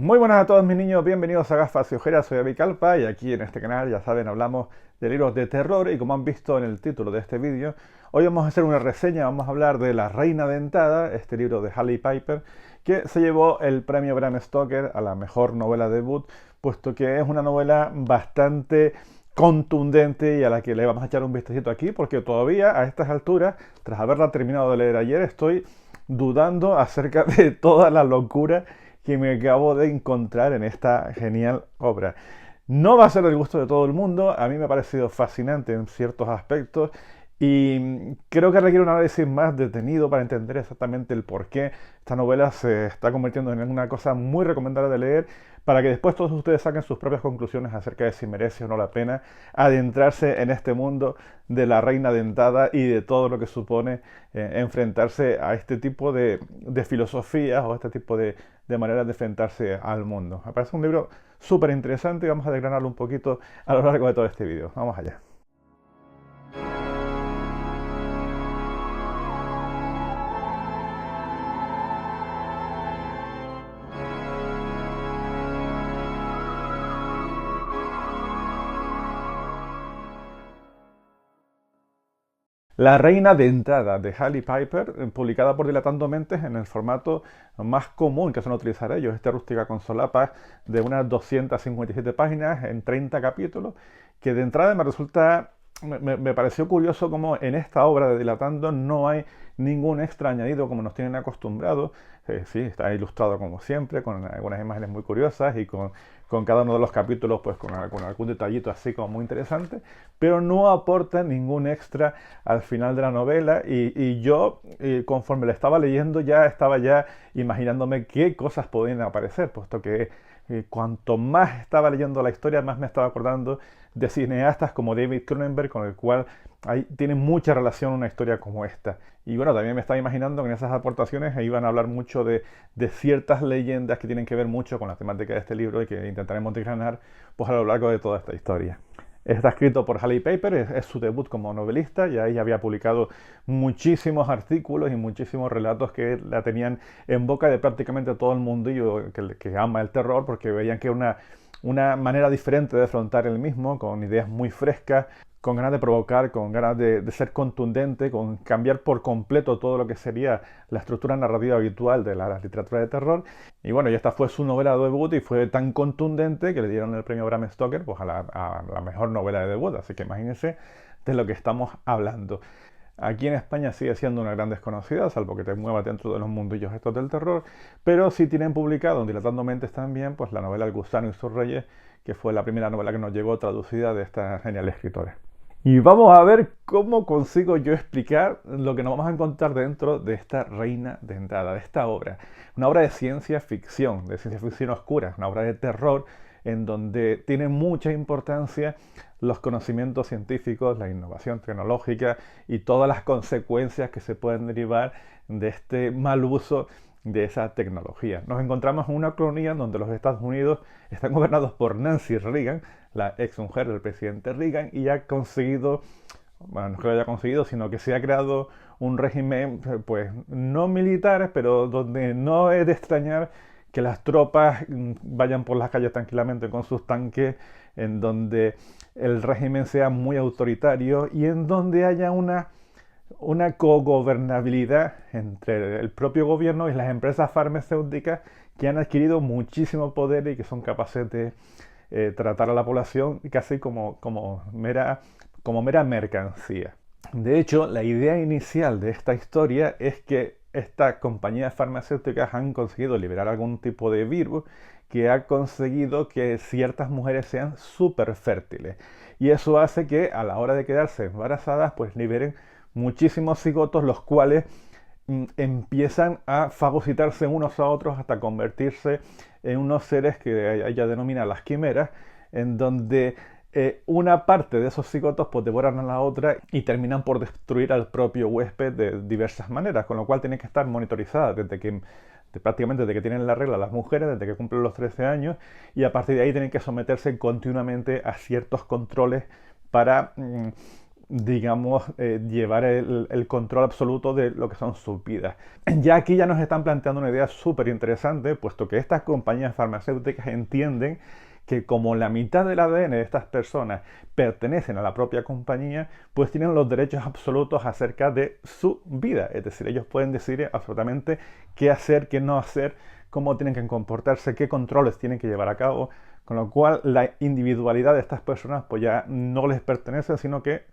Muy buenas a todos mis niños, bienvenidos a Gafas y Ojeras, soy Avi Calpa y aquí en este canal, ya saben, hablamos de libros de terror y como han visto en el título de este vídeo, hoy vamos a hacer una reseña, vamos a hablar de La Reina Dentada, este libro de Hailey Piper, que se llevó el premio Bram Stoker a la mejor novela debut, puesto que es una novela bastante contundente y a la que le vamos a echar un vistacito aquí, porque todavía a estas alturas, tras haberla terminado de leer ayer, estoy dudando acerca de toda la locura que me acabo de encontrar en esta genial obra. No va a ser del gusto de todo el mundo, a mí me ha parecido fascinante en ciertos aspectos y creo que requiere un análisis más detenido para entender exactamente el por qué esta novela se está convirtiendo en una cosa muy recomendable de leer, para que después todos ustedes saquen sus propias conclusiones acerca de si merece o no la pena adentrarse en este mundo de la Reina Dentada y de todo lo que supone enfrentarse a este tipo de filosofías o este tipo de maneras de enfrentarse al mundo. Me parece un libro súper interesante y vamos a desgranarlo un poquito a lo largo de todo este vídeo. Vamos allá. La Reina Dentada de Hailey Piper, publicada por Dilatando Mentes en el formato más común que suelen utilizar ellos, este rústica con solapas de unas 257 páginas en 30 capítulos, que de entrada me resulta, me pareció curioso como en esta obra de Dilatando no hay ningún extra añadido como nos tienen acostumbrados. Sí, está ilustrado como siempre, con algunas imágenes muy curiosas y con cada uno de los capítulos pues con algún detallito así como muy interesante, pero no aporta ningún extra al final de la novela y yo conforme la estaba leyendo ya estaba ya imaginándome qué cosas podían aparecer, puesto que cuanto más estaba leyendo la historia, más me estaba acordando de cineastas como David Cronenberg, con el cual tiene mucha relación una historia como esta. Y bueno, también me estaba imaginando que en esas aportaciones iban a hablar mucho de ciertas leyendas que tienen que ver mucho con la temática de este libro y que intentaremos desgranar pues, a lo largo de toda esta historia. Está escrito por Hailey Piper, es su debut como novelista, y ahí había publicado muchísimos artículos y muchísimos relatos que la tenían en boca de prácticamente todo el mundillo que ama el terror, porque veían que era una manera diferente de afrontar el mismo, con ideas muy frescas, con ganas de provocar, con ganas de ser contundente, con cambiar por completo todo lo que sería la estructura narrativa habitual de la literatura de terror. Y bueno, y esta fue su novela de debut y fue tan contundente que le dieron el premio Bram Stoker pues, a la mejor novela de debut. Así que imagínense de lo que estamos hablando. Aquí en España sigue siendo una gran desconocida, salvo que te muevas dentro de los mundillos estos del terror, pero sí tienen publicado en Dilatando Mentes también pues, la novela El gusano y sus reyes, que fue la primera novela que nos llegó traducida de esta genial escritora. Y vamos a ver cómo consigo yo explicar lo que nos vamos a encontrar dentro de esta Reina Dentada, de esta obra. Una obra de ciencia ficción oscura, una obra de terror en donde tiene mucha importancia los conocimientos científicos, la innovación tecnológica y todas las consecuencias que se pueden derivar de este mal uso de esa tecnología. Nos encontramos en una colonia donde los Estados Unidos están gobernados por Nancy Reagan, la ex mujer del presidente Reagan, y ha conseguido, bueno, no es que lo haya conseguido, sino que se ha creado un régimen, pues no militar, pero donde no es de extrañar que las tropas vayan por las calles tranquilamente con sus tanques, en donde el régimen sea muy autoritario y en donde haya una cogobernabilidad entre el propio gobierno y las empresas farmacéuticas que han adquirido muchísimo poder y que son capaces de tratar a la población casi como mera mercancía. De hecho, la idea inicial de esta historia es que estas compañías farmacéuticas han conseguido liberar algún tipo de virus que ha conseguido que ciertas mujeres sean súper fértiles. Y eso hace que a la hora de quedarse embarazadas, pues liberen muchísimos cigotos, los cuales empiezan a fagocitarse unos a otros hasta convertirse en unos seres que ella denomina las quimeras, en donde una parte de esos cigotos pues devoran a la otra y terminan por destruir al propio huésped de diversas maneras, con lo cual tienen que estar monitorizadas prácticamente desde que tienen la regla las mujeres, desde que cumplen los 13 años, y a partir de ahí tienen que someterse continuamente a ciertos controles para digamos, llevar el control absoluto de lo que son sus vidas. Ya aquí ya nos están planteando una idea súper interesante, puesto que estas compañías farmacéuticas entienden que como la mitad del ADN de estas personas pertenecen a la propia compañía, pues tienen los derechos absolutos acerca de su vida. Es decir, ellos pueden decidir absolutamente qué hacer, qué no hacer, cómo tienen que comportarse, qué controles tienen que llevar a cabo, con lo cual la individualidad de estas personas pues ya no les pertenece, sino que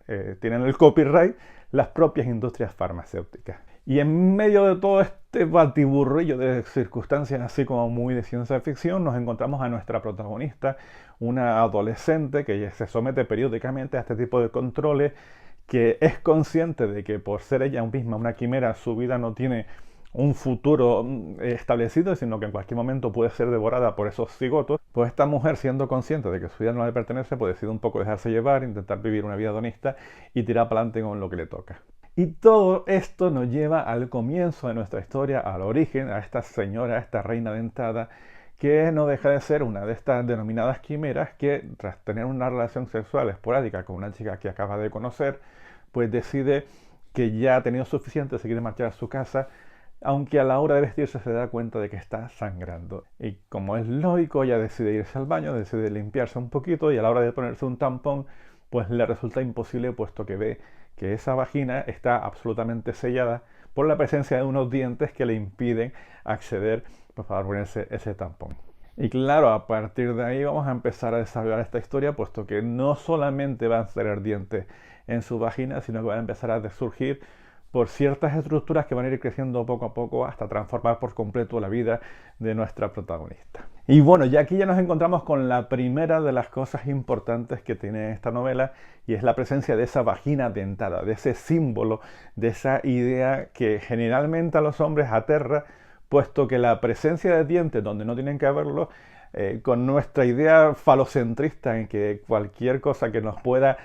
tienen el copyright las propias industrias farmacéuticas. Y en medio de todo este batiburrillo de circunstancias así como muy de ciencia ficción, nos encontramos a nuestra protagonista, una adolescente que se somete periódicamente a este tipo de controles, que es consciente de que por ser ella misma una quimera, su vida no tiene un futuro establecido, sino que en cualquier momento puede ser devorada por esos cigotos. Pues esta mujer, siendo consciente de que su vida no le pertenece, pues decide un poco dejarse llevar, intentar vivir una vida hedonista y tirar para adelante con lo que le toca. Y todo esto nos lleva al comienzo de nuestra historia, al origen, a esta señora, a esta reina dentada, que no deja de ser una de estas denominadas quimeras que, tras tener una relación sexual esporádica con una chica que acaba de conocer, pues decide que ya ha tenido suficiente, se quiere marchar a su casa, aunque a la hora de vestirse se da cuenta de que está sangrando. Y como es lógico, ella decide irse al baño, decide limpiarse un poquito y a la hora de ponerse un tampón, pues le resulta imposible, puesto que ve que esa vagina está absolutamente sellada por la presencia de unos dientes que le impiden acceder para ponerse ese tampón. Y claro, a partir de ahí vamos a empezar a desarrollar esta historia, puesto que no solamente van a tener dientes en su vagina, sino que van a empezar a surgir por ciertas estructuras que van a ir creciendo poco a poco hasta transformar por completo la vida de nuestra protagonista. Y bueno, ya aquí ya nos encontramos con la primera de las cosas importantes que tiene esta novela, y es la presencia de esa vagina dentada, de ese símbolo, de esa idea que generalmente a los hombres aterra, puesto que la presencia de dientes donde no tienen que haberlo, con nuestra idea falocentrista en que cualquier cosa que nos pueda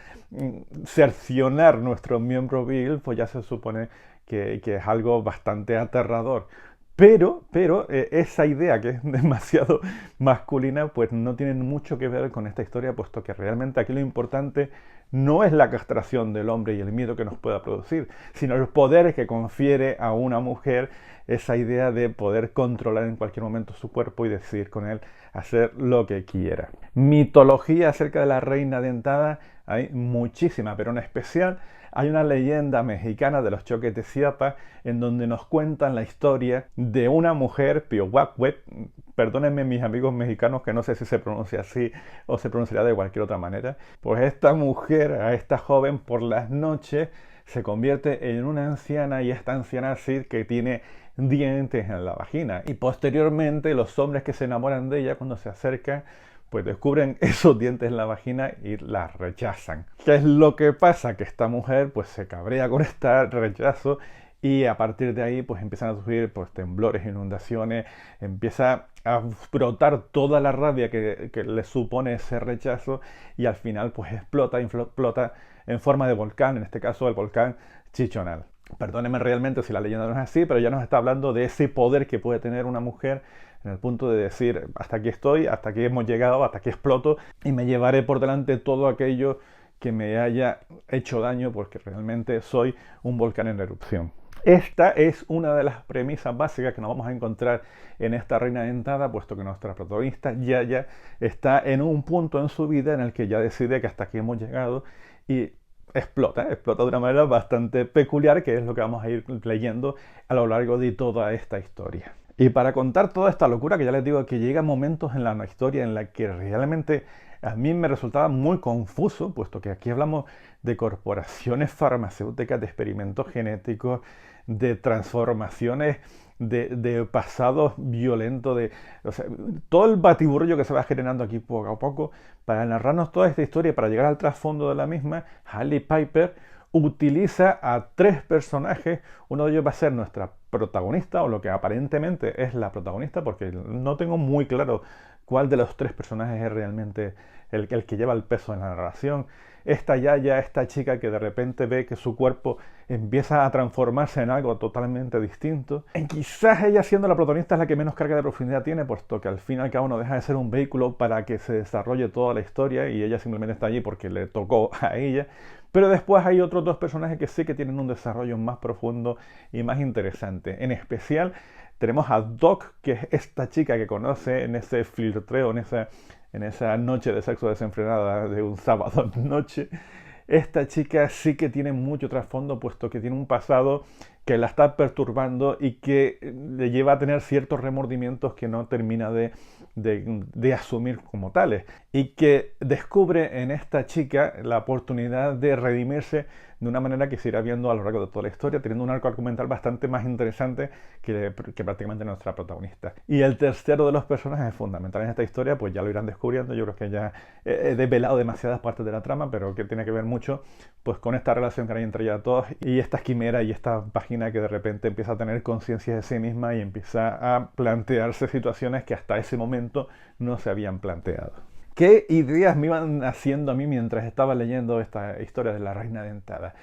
cercionar nuestro miembro viril, pues ya se supone que es algo bastante aterrador. Pero esa idea, que es demasiado masculina, pues no tiene mucho que ver con esta historia, puesto que realmente aquí lo importante no es la castración del hombre y el miedo que nos pueda producir, sino el poder que confiere a una mujer esa idea de poder controlar en cualquier momento su cuerpo y decidir con él hacer lo que quiera. Mitología acerca de la reina dentada hay muchísima, pero en especial hay una leyenda mexicana de los Choques de Chiapas en donde nos cuentan la historia de una mujer, Piohuacuet, perdónenme mis amigos mexicanos que no sé si se pronuncia así o se pronunciará de cualquier otra manera, pues esta mujer, a esta joven, por las noches se convierte en una anciana, y esta anciana sí que tiene dientes en la vagina, y posteriormente los hombres que se enamoran de ella cuando se acercan pues descubren esos dientes en la vagina y la rechazan. ¿Qué es lo que pasa? Que esta mujer pues se cabrea con este rechazo, y a partir de ahí pues empiezan a surgir pues temblores, inundaciones, empieza a brotar toda la rabia que le supone ese rechazo, y al final pues explota en forma de volcán, en este caso el volcán Chichonal. Perdónenme realmente si la leyenda no es así, pero ya nos está hablando de ese poder que puede tener una mujer en el punto de decir, hasta aquí estoy, hasta aquí hemos llegado, hasta aquí exploto y me llevaré por delante todo aquello que me haya hecho daño, porque realmente soy un volcán en erupción. Esta es una de las premisas básicas que nos vamos a encontrar en esta reina dentada, puesto que nuestra protagonista ya está en un punto en su vida en el que ya decide que hasta aquí hemos llegado y explota de una manera bastante peculiar, que es lo que vamos a ir leyendo a lo largo de toda esta historia. Y para contar toda esta locura, que ya les digo que llega momentos en la historia en la que realmente a mí me resultaba muy confuso, puesto que aquí hablamos de corporaciones farmacéuticas, de experimentos genéticos, de transformaciones de pasados violentos, o sea, todo el batiburrillo que se va generando aquí poco a poco para narrarnos toda esta historia y para llegar al trasfondo de la misma. Hailey Piper utiliza a 3 personajes. Uno de ellos va a ser nuestra protagonista, o lo que aparentemente es la protagonista, porque no tengo muy claro cuál de los tres personajes es realmente el que lleva el peso en la narración. Esta Yaya, esta chica que de repente ve que su cuerpo empieza a transformarse en algo totalmente distinto. Y quizás ella, siendo la protagonista, es la que menos carga de profundidad tiene, puesto que al fin y al cabo no deja de ser un vehículo para que se desarrolle toda la historia y ella simplemente está allí porque le tocó a ella. Pero después hay otros dos personajes que sí que tienen un desarrollo más profundo y más interesante. En especial tenemos a Doc, que es esta chica que conoce en ese flirteo, en esa noche de sexo desenfrenada de un sábado noche. Esta chica sí que tiene mucho trasfondo, puesto que tiene un pasado que la está perturbando y que le lleva a tener ciertos remordimientos que no termina de asumir como tales. Y que descubre en esta chica la oportunidad de redimirse de una manera que se irá viendo a lo largo de toda la historia, teniendo un arco argumental bastante más interesante que prácticamente nuestra protagonista. Y el tercero de los personajes fundamentales en esta historia, pues ya lo irán descubriendo. Yo creo que ya he desvelado demasiadas partes de la trama, pero que tiene que ver mucho pues con esta relación que hay entre ellas dos y esta quimera y esta página que de repente empieza a tener conciencia de sí misma y empieza a plantearse situaciones que hasta ese momento no se habían planteado. ¿Qué ideas me iban haciendo a mí mientras estaba leyendo esta historia de la Reina Dentada?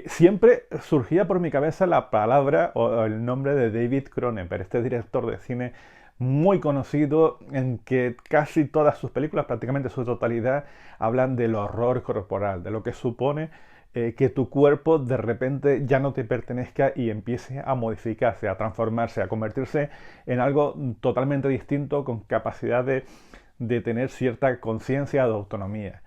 Siempre surgía por mi cabeza la palabra o el nombre de David Cronenberg, este director de cine muy conocido en que casi todas sus películas, prácticamente su totalidad, hablan del horror corporal, de lo que supone que tu cuerpo de repente ya no te pertenezca y empiece a modificarse, a transformarse, a convertirse en algo totalmente distinto con capacidad de tener cierta conciencia de autonomía.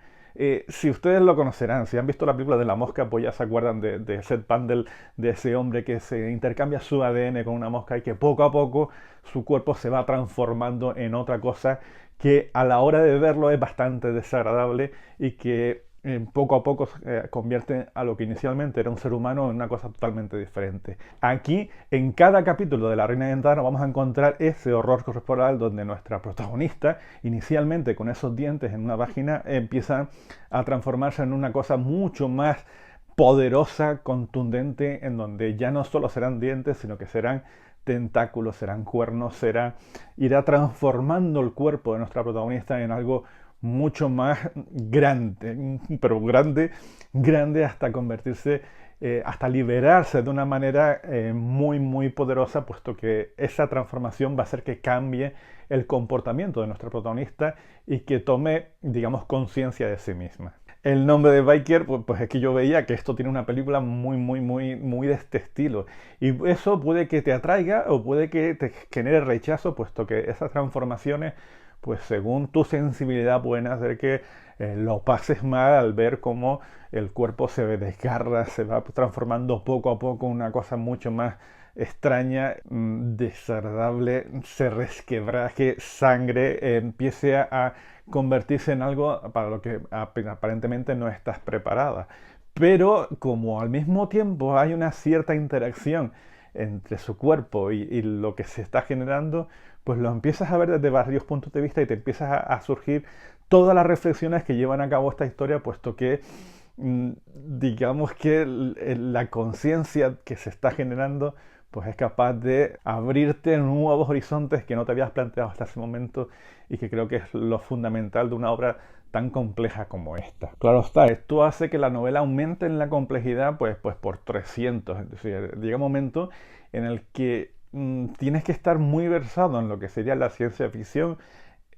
Si ustedes lo conocerán, si han visto la película de La Mosca, pues ya se acuerdan de Seth Pandel, de ese hombre que se intercambia su ADN con una mosca y que poco a poco su cuerpo se va transformando en otra cosa que a la hora de verlo es bastante desagradable y que poco a poco convierte a lo que inicialmente era un ser humano en una cosa totalmente diferente. Aquí, en cada capítulo de La Reina Dentada, vamos a encontrar ese horror corporal donde nuestra protagonista, inicialmente con esos dientes en una vagina, empieza a transformarse en una cosa mucho más poderosa, contundente, en donde ya no solo serán dientes, sino que serán tentáculos, serán cuernos, irá transformando el cuerpo de nuestra protagonista en algo mucho más grande, pero grande hasta convertirse, hasta liberarse de una manera muy poderosa, puesto que esa transformación va a hacer que cambie el comportamiento de nuestra protagonista y que tome, digamos, conciencia de sí misma. El nombre de Biker, pues es que yo veía que esto tiene una película muy de este estilo. Y eso puede que te atraiga o puede que te genere rechazo, puesto que esas transformaciones, pues según tu sensibilidad, pueden hacer que lo pases mal al ver cómo el cuerpo se desgarra, se va transformando poco a poco en una cosa mucho más extraña, desagradable, se resquebraje, sangre, empiece a convertirse en algo para lo que aparentemente no estás preparada. Pero como al mismo tiempo hay una cierta interacción entre su cuerpo y lo que se está generando, pues lo empiezas a ver desde varios puntos de vista y te empiezas a surgir todas las reflexiones que llevan a cabo esta historia, puesto que digamos que la conciencia que se está generando pues es capaz de abrirte nuevos horizontes que no te habías planteado hasta ese momento y que creo que es lo fundamental de una obra tan compleja como esta. Claro está, esto hace que la novela aumente en la complejidad pues por 300, es decir, llega un momento en el que tienes que estar muy versado en lo que sería la ciencia ficción.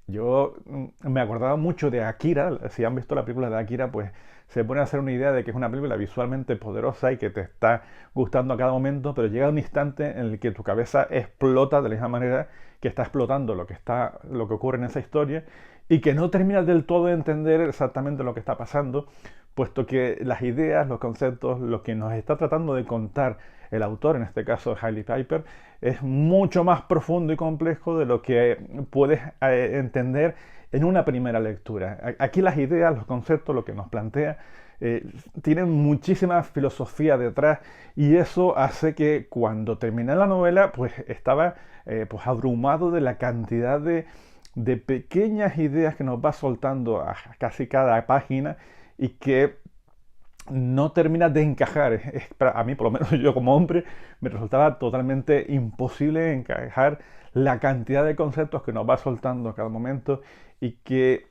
Yo me acordaba mucho de Akira. Si han visto la película de Akira, pues se pone a hacer una idea de que es una película visualmente poderosa y que te está gustando a cada momento, pero llega un instante en el que tu cabeza explota de la misma manera que está explotando lo que ocurre en esa historia y que no terminas del todo de entender exactamente lo que está pasando, puesto que las ideas, los conceptos, lo que nos está tratando de contar el autor, en este caso Hailey Piper, es mucho más profundo y complejo de lo que puedes entender en una primera lectura. Aquí las ideas, los conceptos, lo que nos plantea, tienen muchísima filosofía detrás y eso hace que cuando terminé la novela pues estaba pues abrumado de la cantidad de pequeñas ideas que nos va soltando a casi cada página y que no termina de encajar. A mí, por lo menos yo como hombre, me resultaba totalmente imposible encajar la cantidad de conceptos que nos va soltando a cada momento y que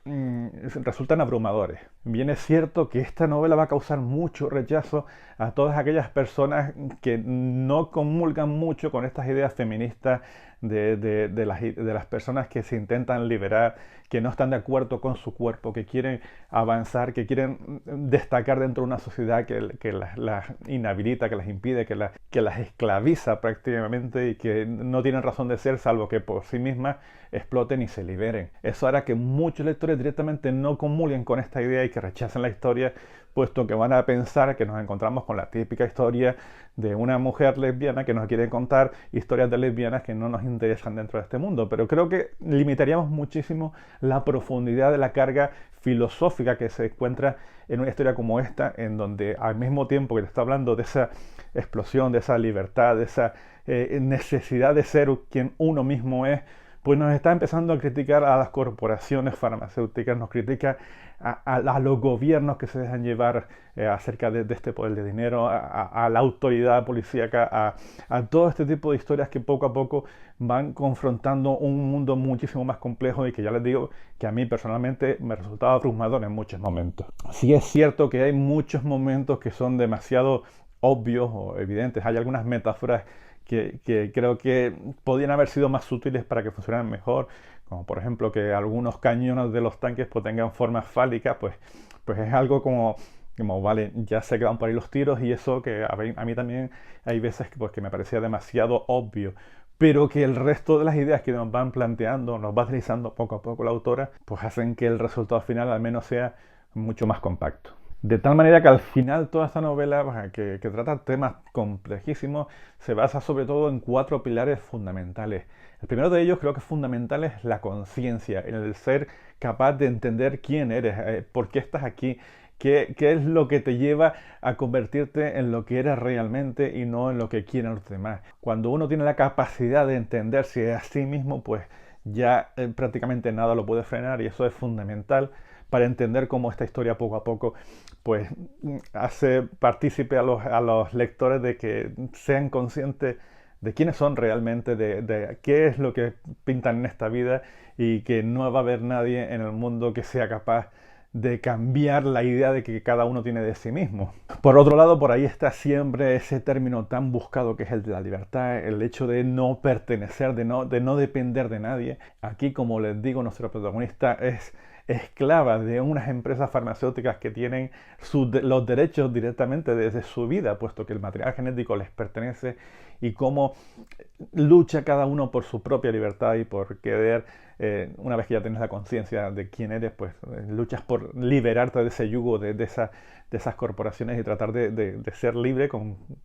resultan abrumadores. Bien es cierto que esta novela va a causar mucho rechazo a todas aquellas personas que no comulgan mucho con estas ideas feministas de las personas que se intentan liberar, que no están de acuerdo con su cuerpo, que quieren avanzar, que quieren destacar dentro de una sociedad que las inhabilita, que las impide, que las esclaviza prácticamente y que no tienen razón de ser salvo que por sí mismas exploten y se liberen. Eso hará que muchos lectores directamente no comulguen con esta idea y que rechacen la historia, puesto que van a pensar que nos encontramos con la típica historia de una mujer lesbiana que nos quiere contar historias de lesbianas que no nos interesan dentro de este mundo. Pero creo que limitaríamos muchísimo la profundidad de la carga filosófica que se encuentra en una historia como esta, en donde al mismo tiempo que te está hablando de esa explosión, de esa libertad, de esa necesidad de ser quien uno mismo es, pues nos está empezando a criticar a las corporaciones farmacéuticas, nos critica a los gobiernos que se dejan llevar acerca de este poder de dinero, a la autoridad policíaca, a todo este tipo de historias que poco a poco van confrontando un mundo muchísimo más complejo y que ya les digo que a mí personalmente me resultaba abrumador en muchos momentos. Sí es cierto que hay muchos momentos que son demasiado obvios o evidentes, hay algunas metáforas que creo que podían haber sido más sutiles para que funcionaran mejor, como por ejemplo que algunos cañones de los tanques pues, tengan formas fálicas, pues es algo como vale, ya se quedan por ahí los tiros y eso que a mí también hay veces que me parecía demasiado obvio, pero que el resto de las ideas que nos van planteando, nos va deslizando poco a poco la autora, pues hacen que el resultado final al menos sea mucho más compacto. De tal manera que al final toda esta novela, que trata temas complejísimos, se basa sobre todo en 4 pilares fundamentales. El primero de ellos creo que es fundamental es la conciencia, en el ser capaz de entender quién eres, por qué estás aquí, qué es lo que te lleva a convertirte en lo que eres realmente y no en lo que quieren los demás. Cuando uno tiene la capacidad de entenderse a sí mismo, pues ya prácticamente nada lo puede frenar y eso es fundamental para entender cómo esta historia poco a poco pues hace partícipe a los lectores de que sean conscientes de quiénes son realmente, de qué es lo que pintan en esta vida y que no va a haber nadie en el mundo que sea capaz de cambiar la idea de que cada uno tiene de sí mismo. Por otro lado, por ahí está siempre ese término tan buscado que es el de la libertad, el hecho de no pertenecer, de no depender de nadie. Aquí, como les digo, nuestro protagonista es esclava de unas empresas farmacéuticas que tienen los derechos directamente desde su vida, puesto que el material genético les pertenece, y cómo lucha cada uno por su propia libertad y por querer, una vez que ya tienes la conciencia de quién eres, pues luchas por liberarte de ese yugo, de esas corporaciones y tratar de ser libre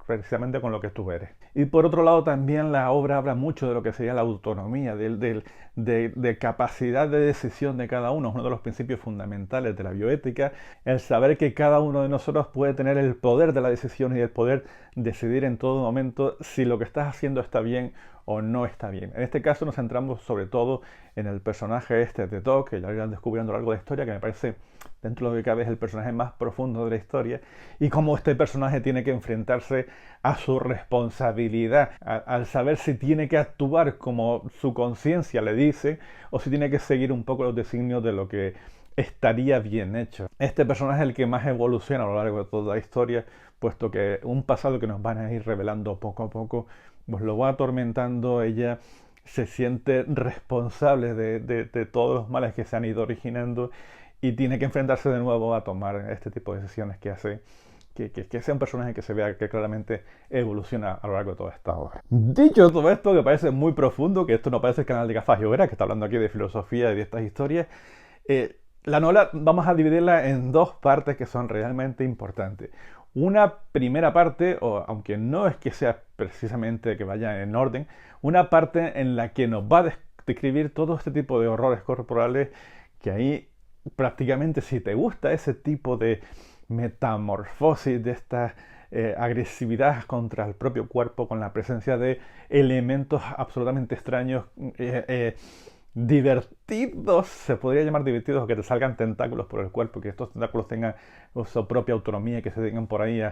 precisamente con lo que tú eres. Y por otro lado también la obra habla mucho de lo que sería la autonomía, de capacidad de decisión de cada uno, es uno de los principios fundamentales de la bioética, el saber que cada uno de nosotros puede tener el poder de la decisión y el poder decidir en todo momento si lo que estás haciendo está bien o no está bien. En este caso nos centramos sobre todo en el personaje de Doc, que ya irán descubriendo a lo largo de la historia, que me parece, dentro de lo que cabe, es el personaje más profundo de la historia, y cómo este personaje tiene que enfrentarse a su responsabilidad, al saber si tiene que actuar como su conciencia le dice, o si tiene que seguir un poco los designios de lo que estaría bien hecho. Este personaje es el que más evoluciona a lo largo de toda la historia, puesto que un pasado que nos van a ir revelando poco a poco, pues lo va atormentando. Ella se siente responsable de todos los males que se han ido originando y tiene que enfrentarse de nuevo a tomar este tipo de decisiones que hace que sea un personaje que se vea que claramente evoluciona a lo largo de toda esta obra. Dicho todo esto, que parece muy profundo, que esto no parece el canal de Gafas y Hogueras, que está hablando aquí de filosofía y de estas historias, la novela vamos a dividirla en 2 partes que son realmente importantes. Una primera parte, o aunque no es que sea precisamente que vaya en orden, una parte en la que nos va a describir todo este tipo de horrores corporales, que ahí prácticamente, si te gusta ese tipo de metamorfosis, de esta agresividad contra el propio cuerpo, con la presencia de elementos absolutamente extraños, divertidos, se podría llamar divertidos, que te salgan tentáculos por el cuerpo, que estos tentáculos tengan su propia autonomía, que se tengan por ahí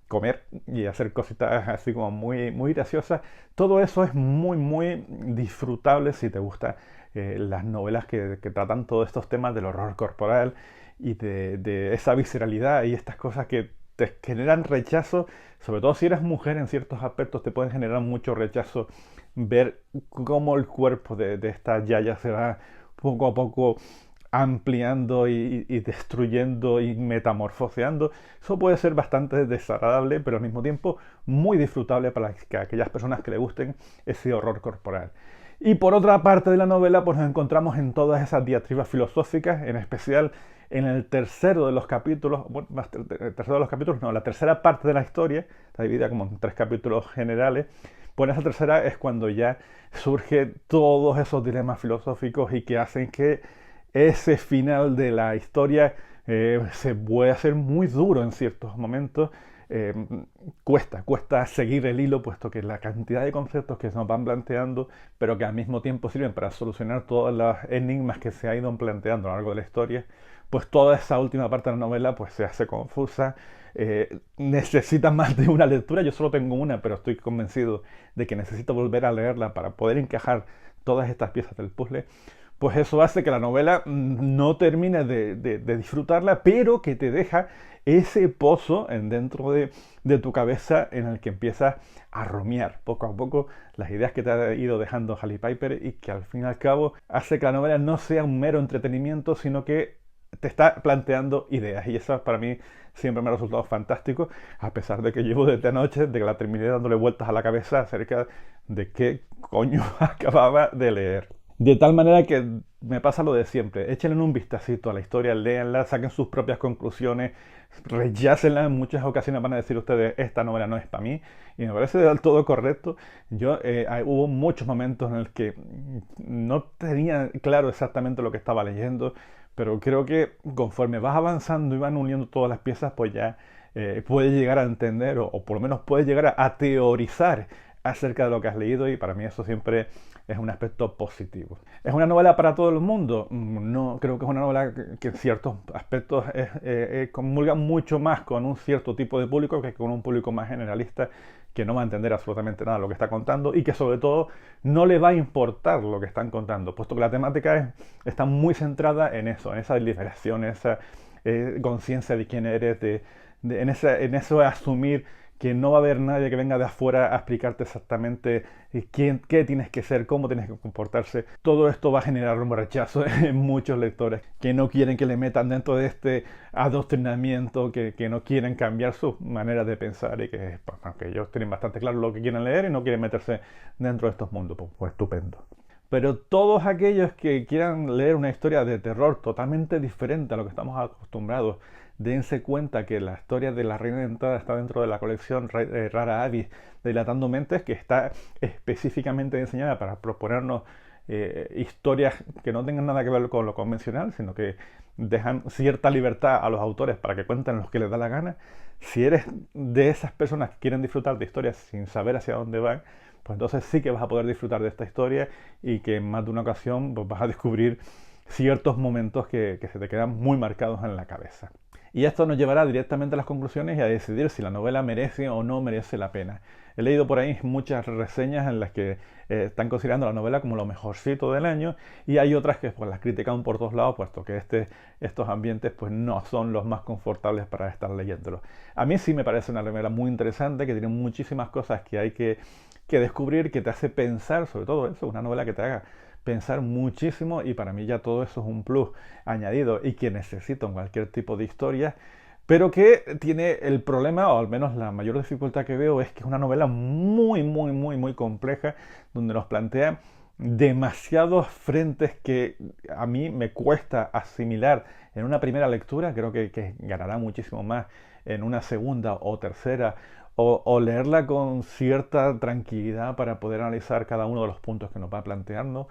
comer y hacer cositas así como muy, muy graciosas. Todo eso es muy, muy disfrutable si te gustan las novelas que tratan todos estos temas del horror corporal y de esa visceralidad y estas cosas que te generan rechazo, sobre todo si eres mujer en ciertos aspectos te pueden generar mucho rechazo ver cómo el cuerpo de esta Yaya se va poco a poco ampliando y destruyendo y metamorfoseando. Eso puede ser bastante desagradable, pero al mismo tiempo muy disfrutable para aquellas personas que le gusten ese horror corporal. Y por otra parte de la novela, pues nos encontramos en todas esas diatribas filosóficas, en especial en el tercero de los capítulos, bueno, el tercero de los capítulos, no, la tercera parte de la historia, está dividida como en 3 capítulos generales, pues en esa tercera es cuando ya surgen todos esos dilemas filosóficos y que hacen que ese final de la historia se puede hacer muy duro en ciertos momentos. eh, cuesta seguir el hilo, puesto que la cantidad de conceptos que se nos van planteando, pero que al mismo tiempo sirven para solucionar todos los enigmas que se han ido planteando a lo largo de la historia, pues toda esa última parte de la novela pues se hace confusa, necesita más de una lectura. Yo solo tengo una, pero estoy convencido de que necesito volver a leerla para poder encajar todas estas piezas del puzzle. Pues eso hace que la novela no termine de disfrutarla, pero que te deja ese pozo dentro de tu cabeza en el que empiezas a rumiar poco a poco las ideas que te ha ido dejando Hailey Piper y que al fin y al cabo hace que la novela no sea un mero entretenimiento, sino que te está planteando ideas. Y eso para mí siempre me ha resultado fantástico, a pesar de que llevo desde anoche, de que la terminé dándole vueltas a la cabeza acerca de qué coño acababa de leer. De tal manera que me pasa lo de siempre. Échenle un vistacito a la historia, léanla, saquen sus propias conclusiones, rechácenla. En muchas ocasiones van a decir ustedes, esta novela no es para mí. Y me parece del todo correcto. Hubo muchos momentos en los que no tenía claro exactamente lo que estaba leyendo, pero creo que conforme vas avanzando y van uniendo todas las piezas, pues ya puedes llegar a entender o por lo menos puedes llegar a teorizar acerca de lo que has leído y para mí eso siempre es un aspecto positivo. ¿Es una novela para todo el mundo? No, creo que es una novela que en ciertos aspectos comulga mucho más con un cierto tipo de público que con un público más generalista que no va a entender absolutamente nada de lo que está contando y que sobre todo no le va a importar lo que están contando, puesto que la temática está muy centrada en eso, en esa liberación, en esa conciencia de quién eres, en eso de asumir que no va a haber nadie que venga de afuera a explicarte exactamente qué tienes que ser, cómo tienes que comportarse. Todo esto va a generar un rechazo en muchos lectores que no quieren que le metan dentro de este adoctrinamiento, que no quieren cambiar su manera de pensar y que, pues, aunque ellos tienen bastante claro lo que quieren leer y no quieren meterse dentro de estos mundos, pues estupendo. Pero todos aquellos que quieran leer una historia de terror totalmente diferente a lo que estamos acostumbrados, dense cuenta que la historia de la Reina Dentada está dentro de la colección Rara Avis de Dilatando Mentes, que está específicamente diseñada para proponernos historias que no tengan nada que ver con lo convencional, sino que dejan cierta libertad a los autores para que cuenten lo que les da la gana. Si eres de esas personas que quieren disfrutar de historias sin saber hacia dónde van, pues entonces sí que vas a poder disfrutar de esta historia y que en más de una ocasión pues vas a descubrir ciertos momentos que se te quedan muy marcados en la cabeza. Y esto nos llevará directamente a las conclusiones y a decidir si la novela merece o no merece la pena. He leído por ahí muchas reseñas en las que están considerando la novela como lo mejorcito del año y hay otras que pues las critican por todos lados, puesto que estos ambientes pues no son los más confortables para estar leyéndolo. A mí sí me parece una novela muy interesante, que tiene muchísimas cosas que hay que descubrir, que te hace pensar, sobre todo eso, una novela que te haga pensar muchísimo y para mí ya todo eso es un plus añadido y que necesito en cualquier tipo de historia, pero que tiene el problema, o al menos la mayor dificultad que veo, es que es una novela muy, muy, muy, muy compleja, donde nos plantea demasiados frentes que a mí me cuesta asimilar en una primera lectura. Creo que ganará muchísimo más en una segunda o tercera, o leerla con cierta tranquilidad para poder analizar cada uno de los puntos que nos va planteando.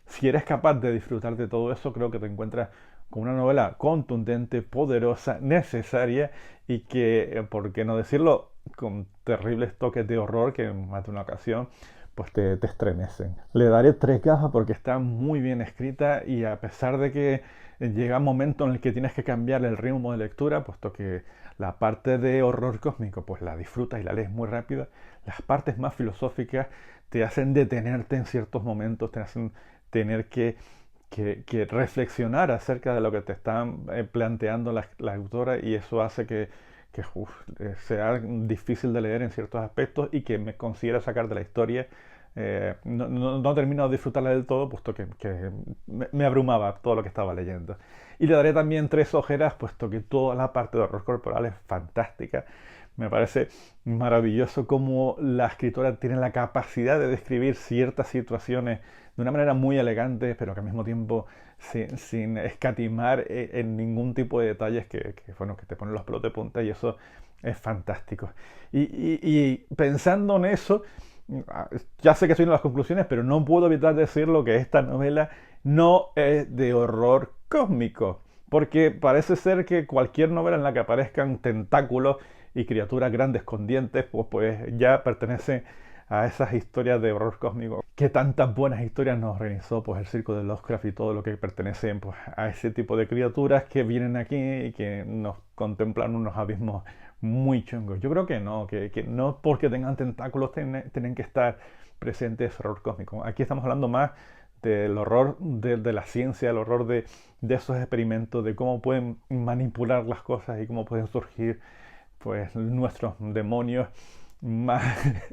Si eres capaz de disfrutar de todo eso, creo que te encuentras con una novela contundente, poderosa, necesaria y que, por qué no decirlo, con terribles toques de horror que en más de una ocasión pues te estremecen. Le daré 3 gafas porque está muy bien escrita y a pesar de que llega un momento en el que tienes que cambiar el ritmo de lectura, puesto que la parte de horror cósmico pues la disfrutas y la lees muy rápido, las partes más filosóficas te hacen detenerte en ciertos momentos, te hacen tener que reflexionar acerca de lo que te están planteando la autora y eso hace que sea difícil de leer en ciertos aspectos y que me considera sacar de la historia. No termino de disfrutarla del todo, puesto que me abrumaba todo lo que estaba leyendo. Y le daré también 3 ojeras, puesto que toda la parte de horror corporal es fantástica. Me parece maravilloso cómo la escritora tiene la capacidad de describir ciertas situaciones de una manera muy elegante, pero que al mismo tiempo sin escatimar en ningún tipo de detalles bueno, que te ponen los pelos de punta y eso es fantástico. Y pensando en eso, ya sé que estoy en las conclusiones, pero no puedo evitar decirlo que esta novela no es de horror cósmico, porque parece ser que cualquier novela en la que aparezcan tentáculos y criaturas grandes con dientes, pues ya pertenece a esas historias de horror cósmico que tantas buenas historias nos organizó pues el circo de Lovecraft y todo lo que pertenece pues a ese tipo de criaturas que vienen aquí y que nos contemplan unos abismos muy chungos. Yo creo que no porque tengan tentáculos tienen que estar presentes horror cósmico. Aquí estamos hablando más del horror de la ciencia, el horror de esos experimentos, de cómo pueden manipular las cosas y cómo pueden surgir pues nuestros demonios más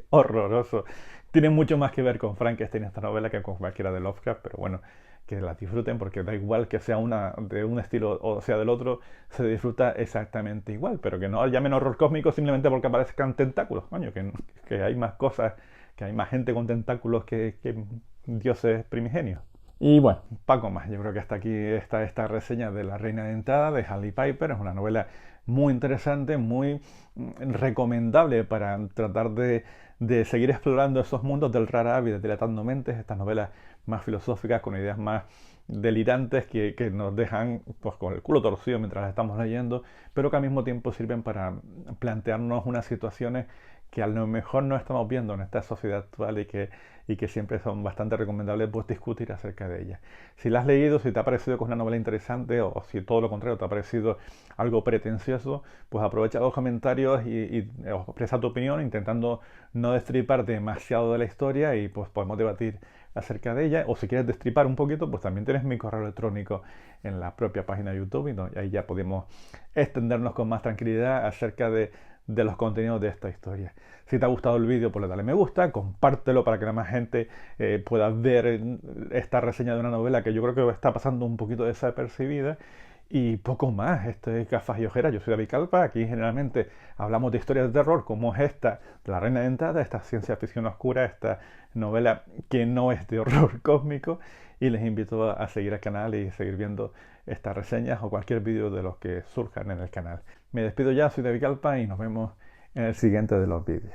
horrorosos. Tiene mucho más que ver con Frankenstein esta novela que con cualquiera de Lovecraft, pero bueno, que la disfruten porque da igual que sea una de un estilo o sea del otro, se disfruta exactamente igual, pero que no llamen horror cósmico simplemente porque aparezcan tentáculos, coño, que hay más cosas, que hay más gente con tentáculos que dioses primigenios. Y bueno, poco más. Yo creo que hasta aquí está esta reseña de La Reina Dentada de Hailey Piper. Es una novela muy interesante, muy recomendable para tratar de seguir explorando esos mundos del rara avis, de Dilatando Mentes, estas novelas más filosóficas con ideas más delirantes que nos dejan pues, con el culo torcido mientras las estamos leyendo, pero que al mismo tiempo sirven para plantearnos unas situaciones que a lo mejor no estamos viendo en esta sociedad actual y que siempre son bastante recomendables pues, discutir acerca de ellas. Si la has leído, si te ha parecido que es una novela interesante o si todo lo contrario te ha parecido algo pretencioso, pues aprovecha los comentarios y expresa tu opinión intentando no destripar demasiado de la historia y pues podemos debatir acerca de ella. O si quieres destripar un poquito, pues también tienes mi correo electrónico en la propia página de YouTube y ahí ya podemos extendernos con más tranquilidad acerca de los contenidos de esta historia. Si te ha gustado el vídeo, pues dale me gusta, compártelo para que la más gente pueda ver esta reseña de una novela que yo creo que está pasando un poquito desapercibida. Y poco más, esto es Gafas y Ojeras, yo soy David Calpa, aquí generalmente hablamos de historias de terror como es esta, de La Reina Dentada, esta ciencia ficción oscura, esta novela que no es de horror cósmico, y les invito a seguir el canal y seguir viendo estas reseñas o cualquier vídeo de los que surjan en el canal. Me despido ya, soy David Calpa y nos vemos en el siguiente de los vídeos.